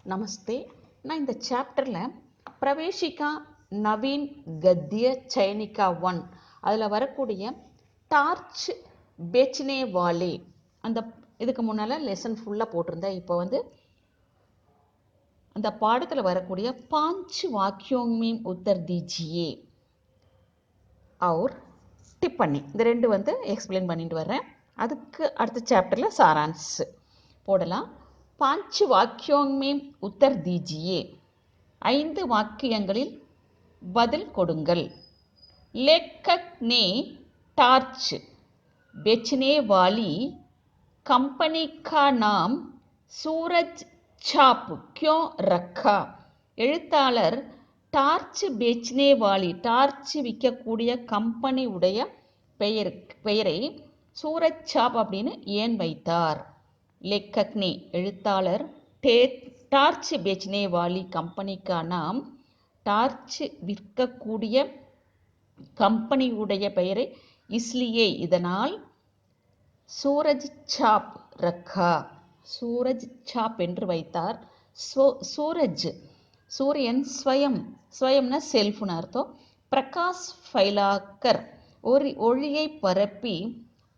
நமஸ்தே. நான் இந்த சாப்டரில் பிரவேஷிகா நவீன் கத்திய சைனிகா 1 அதில் வரக்கூடிய டார்ச் பேச்னே வாலே அந்த இதுக்கு முன்னால் லெசன் ஃபுல்லாக போட்டிருந்தேன். இப்போ அந்த பாடத்தில் வரக்கூடிய 5 வாக்கியோங் மீம் உத்தர் தீஜியே और டிப்பண்ணி இந்த ரெண்டு எக்ஸ்பிளைன் பண்ணிட்டு வர்றேன். அதுக்கு அடுத்த சாப்டரில் சாரான்ஸ் போடலாம். 5 வாக்கியோங் மீம் உத்தர் தீஜியே 5 வாக்கியங்களில் பதில் கொடுங்கள். लेखक ने टार्च बेचने वाली कंपनी का नाम सूरज छाप क्यों रखा? எழுத்தாளர் டார்ச் பேச்னே வாலி டார்ச் விற்கக்கூடிய கம்பெனி உடைய பெயரை சூரஜ் சாப் அப்படின்னு ஏன் வைத்தார்? லேக்கக்னே எழுத்தாளர் டார்ச் பேச்னே வாலி கம்பெனிக்கா நாம் டார்ச் விற்கக்கூடிய கம்பெனியுடைய பெயரை இஸ்லியே இதனால் சூரஜ் சாப் ரக்கா சூரஜ் சாப் என்று வைத்தார். சூரஜ் சூரியன் ஸ்வயம்னா செல்ஃப்னு அர்த்தம். பிரகாஷ் ஃபைலாக்கர் ஒளியை பரப்பி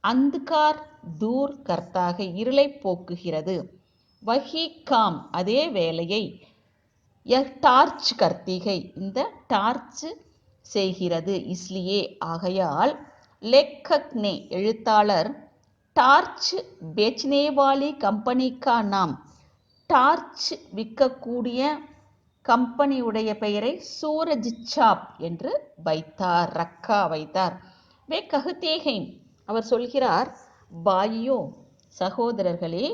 அந்துகார் தூர் கர்த்தாக இருளை போக்குகிறது. வஹி காம் அதே வேலையை டார்ச் கர்த்திகை இந்த டார்ச் செய்கிறது. இஸ்லியே ஆகையால் லேக்கக்னே எழுத்தாளர் டார்ச் பேச்னேவாலி கம்பெனிக்கா நாம் டார்ச் விற்கக்கூடிய கம்பெனியுடைய பெயரை சூரஜ் சாப் என்று வைத்தார், ரக்கா வைத்தார். வே கஹுதேகை அவர் சொல்கிறார், பாயியோ சகோதரர்களே,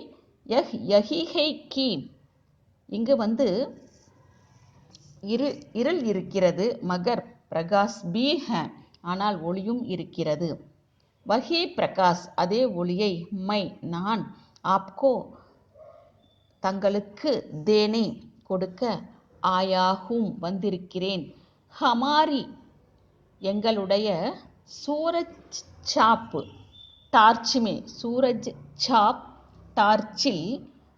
யஹிஹை கி இங்கு இருள் இருக்கிறது. மகர் பிரகாஷ் பி ஹை ஆனால் ஒளியும் இருக்கிறது. வஹி பிரகாஷ் அதே ஒளியை மை நான் ஆப்கோ தங்களுக்கு தேனே கொடுக்க ஆயாகும் வந்திருக்கிறேன். ஹமாரி எங்களுடைய சூரஜ் சாப் டார்ச்மே சூரஜ் சாப் டார்ச்சில்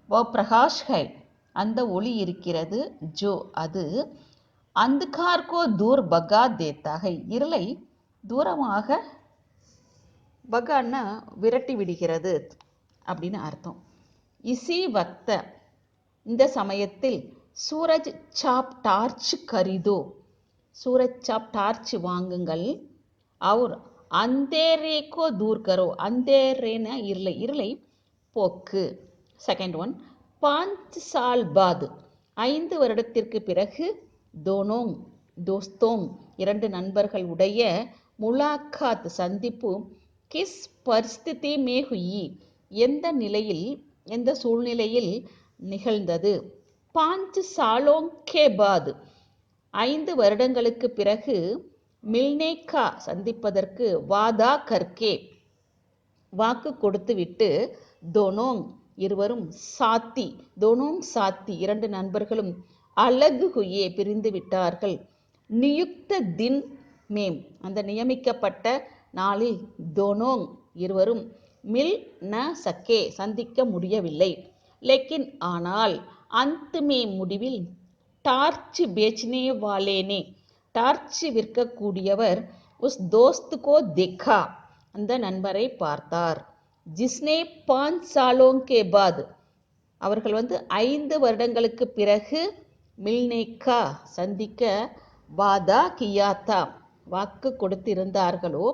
வ பிரகாஷ் ஹை அந்த ஒளி இருக்கிறது. ஜோ அது அந்துகார்கோ தூர் பகா தேத்தாக இருளை தூரமாக பகான்னா விரட்டி விடுகிறது அப்படின்னு அர்த்தம். இசி வக்த இந்த சமயத்தில் சூரஜ் சாப் டார்ச் கரிதோ சூரஜ் சாப் டார்ச் வாங்குங்கள். அவர் அந்தேரேக்கோ தூர் கரோ அந்தேரேன இருளை போக்கு. செகண்ட் ஒன் 5 சால் பாத் 5 வருடத்திற்கு பிறகு தோனோங் தோஸ்தோங் 2 நண்பர்கள் உடைய முலாக்காத் சந்திப்பு கிஸ் பரிஸ்திதி மே ஹுயி எந்த சூழ்நிலையில் நிகழ்ந்தது? 5 சாலோங் கே பாத் 5 வருடங்களுக்கு பிறகு மில்னேக்கா சந்திப்பதற்கு வாதா கர்கே வாக்கு கொடுத்து விட்டு தோனோங் இருவரும் சாத்தி 2 நண்பர்களும் அலகு ஹுயே பிரிந்து விட்டார்கள். நியுக்த தின் மேம் அந்த நியமிக்கப்பட்ட நாளில் தோனோங் இருவரும் மில் ந சக்கே சந்திக்க முடியவில்லை. லேக்கின் ஆனால் அந்த முடிவில் டார்ச் பேச்னே வாலேனே டார்ச் விற்கக்கூடியவர் உஸ் தோஸ்துக்கோ தேக்கா அந்த நண்பரை பார்த்தார். ஜிஸ்னே 5 சாலோங் கே பாத் அவர்கள் 5 வருடங்களுக்கு பிறகு மில்னேக்கா சந்திக்க வாதா கியாத்தா வாக்கு கொடுத்திருந்தார்களோ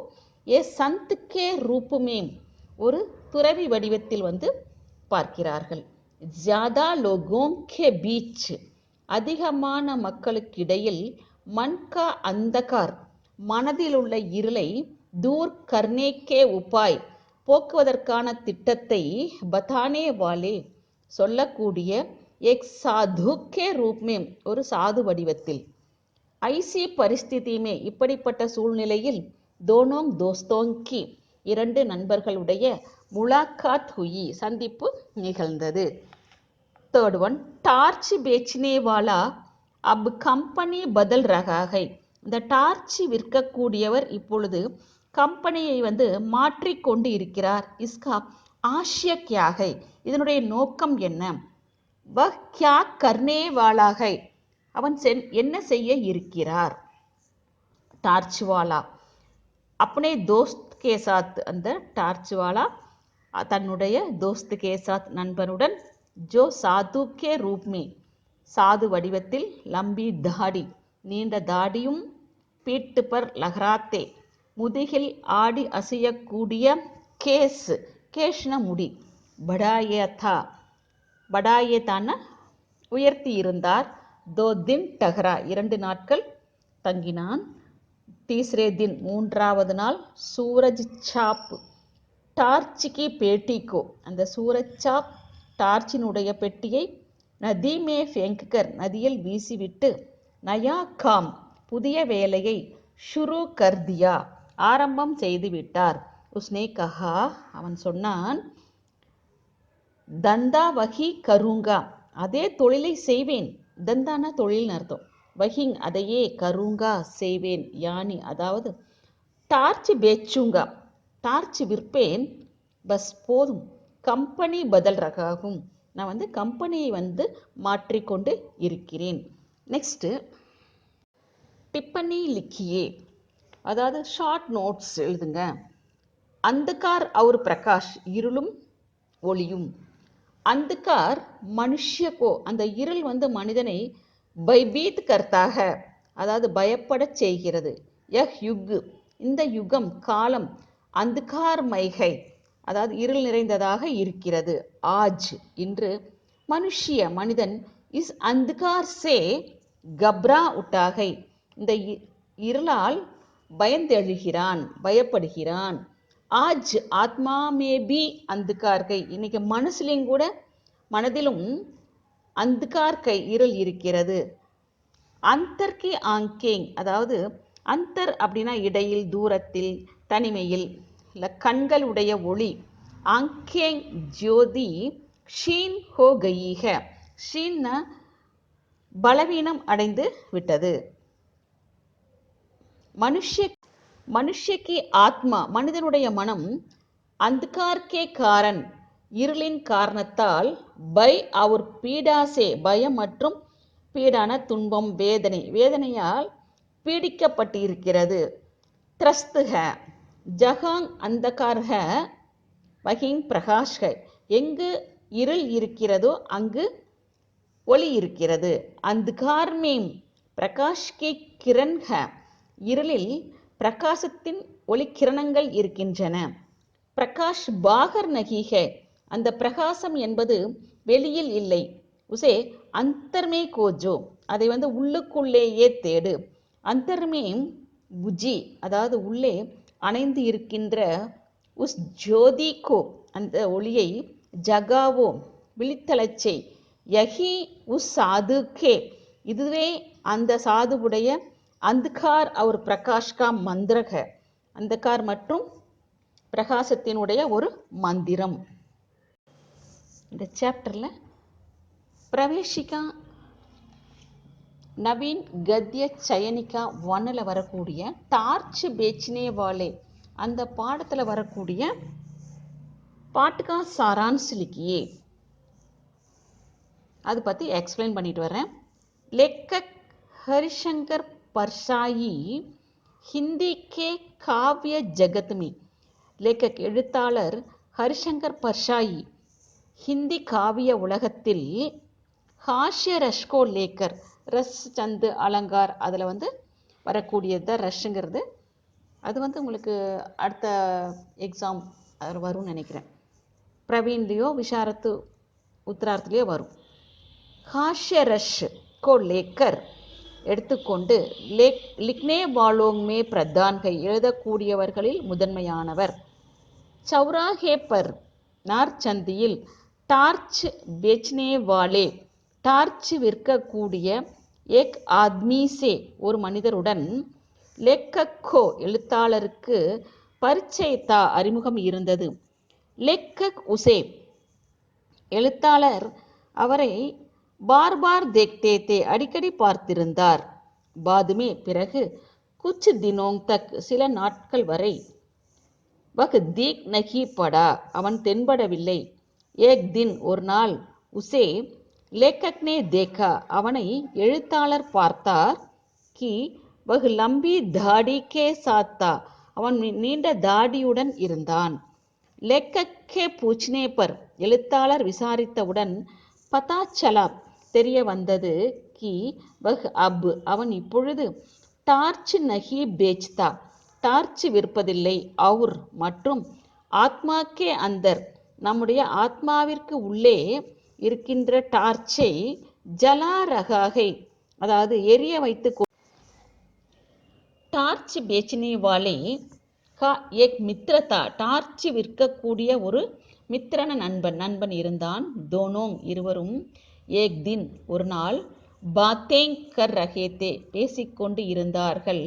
ஏ சந்த் கே ரூப்புமே ஒரு துறவி வடிவத்தில் பார்க்கிறார்கள். ஜியாதா லோகோங் கே பீச் அதிகமான மக்களுக்கிடையில் மன்கா அந்தகார் மனதில் உள்ள இருளை தூர் கர்னே கே உபாய் போக்குவதற்கான திட்டத்தை பதானே வாலே சொல்லக்கூடிய எக் சாது கே ரூப்மே ஒரு சாது வடிவத்தில். ஐசி பரிஸ்திதிமே இப்படிப்பட்ட சூழ்நிலையில் தோனோங் தோஸ்தோங்கி 2 நண்பர்களுடைய முலாக்காத் ஹுயி சந்திப்பு நிகழ்ந்தது. தேர்ட் ஒன் டார்ச் பேச்னே வாலா அப் கம்பெனி பதல் ரகாகை இந்த டார்ச் விற்கக்கூடியவர் இப்பொழுது கம்பெனியை மாற்றிக்கொண்டு இருக்கிறார். இஸ்கா ஆஷ்ய கியாகை இதனுடைய நோக்கம் என்ன? வஹ் கியா கர்னே வாலா ஹை, அவன் என்ன செய்ய இருக்கிறார். டார்ச் வாலா அப்னே தோஸ்த் கே சாத், அந்த டார்ச் வாலா தன்னுடைய தோஸ்த் கே சாத் நண்பனுடன், ஜோ சாது கே ரூப் மே, சாது வடிவத்தில், லம்பி தாடி நீண்ட தாடியும், பீட்டு பர் லஹராத்தே முதுகில் ஆடி அசையக்கூடிய, கேஸ் கேஷ்ன முடி, படாயே தா படாயே தான உயர்த்தி இருந்தார். தோ தின் டஹரா 2 நாட்கள் தங்கினான். தீஸ்ரே தின் மூன்றாவது நாள், சூரஜ் சாப் டார்ச் கி பேட்டி கோ, அந்த சூரஜ் சாப் டார்ச்சினுடைய பெட்டியை, நதி மே ஃபேங்க்கர் நதியில் வீசிவிட்டு, நயா காம் புதிய வேலையை, ஷுரு கர் தியா ஆரம்பம் செய்துவிட்டார். உஸ்னே கஹா அவன் சொன்னான், தந்தா வஹி கருங்கா அதே தொழிலை செய்வேன். தந்தானா தொழில்னு அர்த்தம். வஹிங் அதையே, கருங்கா செய்வேன், யானி அதாவது டார்ச் பேச்சுங்கா டார்ச் விற்பேன், பஸ் போதும், கம்பெனி பதல் ரகாகும் நான் கம்பெனியை மாற்றிக்கொண்டு இருக்கிறேன். நெக்ஸ்ட்டு டிப்பனி லிக்கியே, அதாவது ஷார்ட் நோட்ஸ் எழுதுங்க. அந்தகார் और பிரகாஷ் இருளும் ஒளியும். அந்தகார் மனுஷ்ய கோ, அந்த இருள் மனிதனை பைபீத் கர்த்தாக அதாவது பயப்படச் செய்கிறது. யஹ் யுக் இந்த யுகம் காலம், அந்தகார் மைகை அதாவது இருள் நிறைந்ததாக இருக்கிறது. ஆஜ் இன்று, மனுஷ்ய மனிதன், இஸ் அந்தகார் சே கப்ரா உட்டாகை இந்த இருளால் பயந்தெழுகிறான், பயப்படுகிறான். ஆஜ் ஆத்மா மேபி அந்தகார்கை இன்னைக்கு மனசுலையும் கூட, மனதிலும் அந்தகார்கை இருள் இருக்கிறது. அந்தர் கி ஆங்கேங் அதாவது அந்தர் அப்படின்னா இடையில், தூரத்தில், தனிமையில், இல்லை கண்களுடைய ஒளி. ஆங்கேங் ஜோதி ஷீன் ஹோ கயீக, ஷீன் பலவீனம் அடைந்து விட்டது. மனுஷ்யக்கு ஆத்மா மனிதனுடைய மனம், அந்தகார்கே காரன் இருளின் காரணத்தால், பை அவர் பீடாசே பயம் மற்றும் பீடான துன்பம், வேதனையால் பீடிக்கப்பட்டிருக்கிறது. த்ரஸ்து ஹ ஜஹாங் அந்தகார் ஹ வஹிங் பிரகாஷ் ஹ, எங்கு இருள் இருக்கிறதோ அங்கு ஒளி இருக்கிறது. அந்தகார் மேம் பிரகாஷ் கி கிரண் ஹ, இருளில் பிரகாசத்தின் ஒளிக்கிரணங்கள் இருக்கின்றன. பிரகாஷ் பாகர் நகி ஹை, அந்த பிரகாசம் என்பது வெளியில் இல்லை. உசே அந்தர்மே கோஜோ, அதை உள்ளுக்குள்ளேயே தேடு. அந்தர்மே புஜி அதாவது உள்ளே அணைந்து இருக்கின்ற, உஸ் ஜோதி கோ அந்த ஒளியை, ஜகாவோ விழித்தலச்சை, யஹி உஸ் சாது கே இதுவே அந்த சாதுவுடைய, அந்தகார் அவர் பிரகாஷ் கா மந்திரக அந்தகார் மற்றும் பிரகாசத்தினுடைய ஒரு மந்திரம். இந்த சாப்டரில் பிரவேஷிகா நவீன் கத்ய சயனிகா 1ல் வரக்கூடிய டார்ச் பேச்னே வாலே அந்த பாடத்தில் வரக்கூடிய பாட்டுக்கா சாரான்ஸ் லிக்கியே அது பற்றி எக்ஸ்பிளைன் பண்ணிட்டு வரேன். लेखक हरिशंकर परसाई हिंदी के काव्य जगत में, लेखक எழுத்தாளர் ஹரிசங்கர் பர்சாயி ஹிந்தி காவிய உலகத்தில், ஹாஷ்ய ரஷ்கோ லேக்கர் ரஸ் சந்து அலங்கார் அதில் வரக்கூடியது தான் ரஷ்ங்கிறது. அது உங்களுக்கு அடுத்த எக்ஸாம் அதில் வரும்னு நினைக்கிறேன். பிரவீன்லேயோ விஷாரத்து உத்தரார்த்திலேயோ வரும். ஹாஷ்ய ரஷ் கோ லேக்கர் எடுத்துக்கொண்டு, லிக்னே வாலோங்மே பிரதான்கை எழுதக்கூடியவர்களில் முதன்மையானவர். சௌராஹே பர் நார்ச்சந்தியில், டார்ச் பேச்னே வாலே டார்ச் விற்கக்கூடிய, ஏக் ஆத்மி சே ஒரு மனிதருடன், லேக்கக்கோ எழுத்தாளருக்கு, பரிச்சயத்தா அறிமுகம் இருந்தது. லேக்கக் உசே எழுத்தாளர் அவரை பார் பார் தேக்தே தே அடிக்கடி பார்த்திருந்தார். பாதுமே பிறகு, குச் தினோங் தக் சில நாட்கள் வரை, வக் தீக் நகி படா அவன் தென்படவில்லை. ஏக் தின் ஒரு நாள், உசே லேக்கக்னே தேக்கா அவனை எழுத்தாளர் பார்த்தார். கி வஹ் லம்பி தாடி கே சாத்தா அவன் நீண்ட தாடியுடன் இருந்தான். லேக்கக்கே பூச்னே பர் எழுத்தாளர் விசாரித்தவுடன் பதா சலா தெரிய வந்தது. கி வஹ் அப் அவன் இப்பொழுது டார்ச் நஹி பேச்தா டார்ச் விற்பதில்லை. அவுர் மற்றும் ஆத்மா கே அந்தர் நம்முடைய ஆத்மாவிற்கு உள்ளே இருக்கின்ற டார்ச்சை ஜலா ரகாகை அதாவது எரிய வைத்து டார்ச் பேச்சினே வாலே கா ஏக் மித்ரதா டார்ச் விற்கக்கூடிய ஒரு மித்திரன நண்பன் இருந்தான். தோனோங் இருவரும் ஏக் தின் ஒரு நாள் பாத்தேங் கர் ரஹேத்தே பேசிக்கொண்டு இருந்தார்கள்.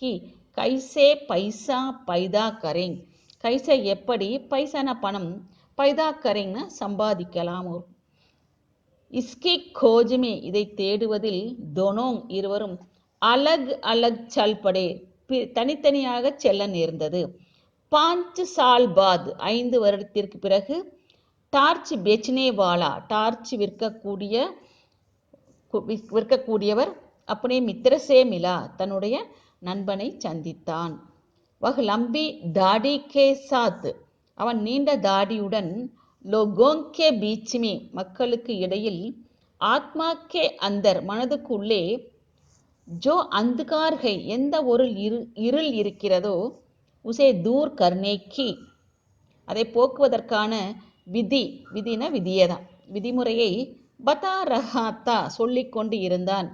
கி கைசே பைசா பைதா கரேங் கைசே எப்படி பைசான பணம் பைதா கரேங்னா சம்பாதிக்கலாம். இஸ்கி கோஜ்மே இதை தேடுவதில் தோனோங் இருவரும் அலக் அலக் சல்படே தனித்தனியாக செல்ல நேர்ந்தது. 5 சால் பாத் 5 வருடத்திற்கு பிறகு டார்ச் பெச்னே வாலா டார்ச் விற்கக்கூடியவர் அப்பனே மித்திரசே மிலா தன்னுடைய நண்பனை சந்தித்தான். வஹ் லம்பி தாடி கே சாத் அவன் நீண்ட தாடியுடன் லோகோங் கே பீச்மே மக்களுக்கு இடையில் ஆத்மா கே அந்தர் மனதுக்குள்ளே ஜோ அந்துகார்கை எந்த ஒரு இருள் இருக்கிறதோ உசே தூர் கர்னேக்கி அதை போக்குவதற்கான விதின விதியதான் விதிமுறையை பதா ரஹாத்தா சொல்லிக்கொண்டு இருந்தான்.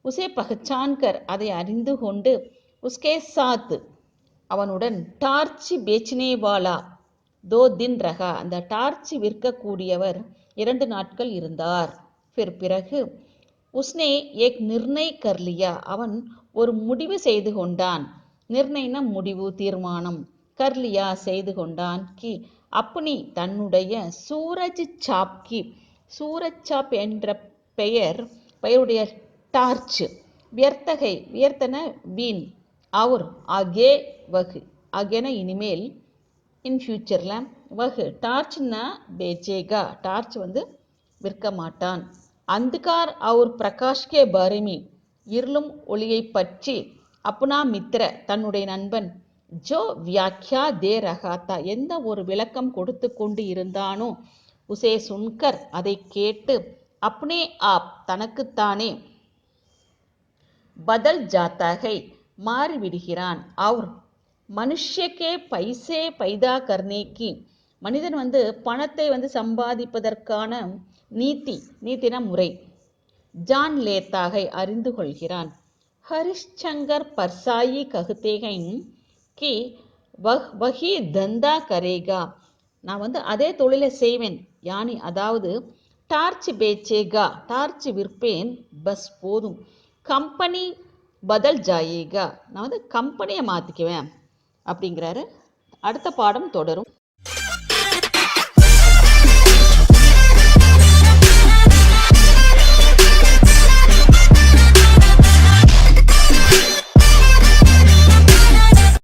உசே பகச்சான்கர் அதை அறிந்து கொண்டு உஸ்கே சாத் அவனுடன் டார்ச் பேச்னே வாலா தோ தின் ரகா அந்த டார்ச் விற்கக்கூடியவர் 2 நாட்கள் இருந்தார். பிறகு உஸ்னே ஏக் நிர்ணய் கர்லியா அவன் ஒரு முடிவு செய்து கொண்டான். நிர்ணயன முடிவு தீர்மானம் கர்லியா செய்து கொண்டான். கி அப்பனி தன்னுடைய சூரஜ் சாப் என்ற பெயருடைய டார்ச் வியர்த்தன வீண் அவர் ஆகே வகு ஆகேன இனிமேல் இன் ஃபியூச்சரில் வகு டார்ச்னா பேச்சேகா டார்ச் விற்க மாட்டான். அந்துகார் அவர் பிரகாஷ்கே பாரிமி இருளும் ஒளியை பற்றி அப்புனா மித்திர தன்னுடைய நண்பன் ஜோ வியாக்கியா தே ரகாத்தா எந்த ஒரு விளக்கம் கொடுத்து கொண்டு இருந்தானோ உசே சுன்கர் அதை கேட்டு அப்னே ஆப் தனக்குத்தானே பதல் ஜாத்தாகை மாறிவிடுகிறான். அவர் மனுஷ்யக்கே பைசே பைதா கர்னேக்கி மனிதன் பணத்தை சம்பாதிப்பதற்கான நீத்தின முறை ஜான் லேத்தாகை அறிந்து கொள்கிறான். ஹரிஷ்சங்கர் பர்சாயி ககுதேகை கி வஹி தந்தா கரேகா நான் அதே தொழிலை செய்வேன் யானி அதாவது டார்ச் பேச்சேகா டார்ச் விற்பேன் பஸ் போதும் கம்பெனி பதல் ஜாயேகா நான் கம்பெனியை மாற்றிக்குவேன் அப்படிங்கிறாரு. அடுத்த பாடம் தொடரும்.